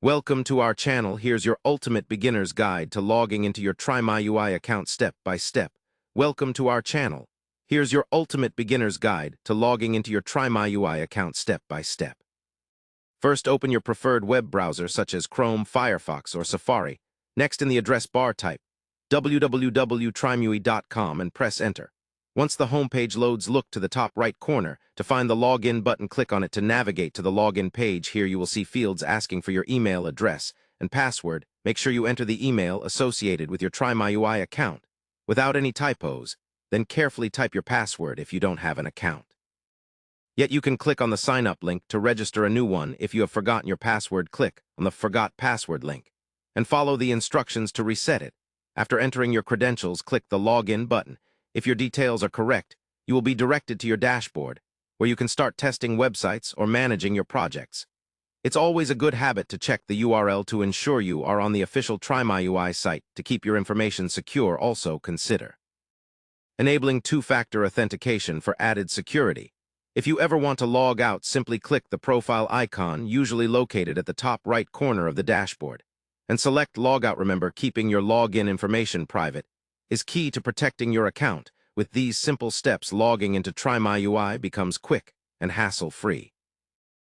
Welcome to our channel. Here's your ultimate beginner's guide to logging into your TryMyUI account step by step. Welcome to our channel. Here's your ultimate beginner's guide to logging into your TryMyUI account step by step. First, open your preferred web browser such as Chrome, Firefox, or Safari. Next, in the address bar, type www.trymui.com and press enter. Once the home page loads, look to the top right corner. To find the login button, click on it to navigate to the login page. Here you will see fields asking for your email address and password. Make sure you enter the email associated with your TryMyUI account without any typos. Then carefully type your password if you don't have an account. Yet you can click on the sign up link to register a new one. If you have forgotten your password, click on the Forgot Password link and follow the instructions to reset it. After entering your credentials, click the Login button. If your details are correct, you will be directed to your dashboard, where you can start testing websites or managing your projects. It's always a good habit to check the URL to ensure you are on the official TryMyUI site. To keep your information secure, also consider enabling two-factor authentication for added security. If you ever want to log out, simply click the profile icon, usually located at the top right corner of the dashboard, and select Logout. Remember, keeping your login information private is key to protecting your account. With these simple steps, logging into TryMyUI becomes quick and hassle-free.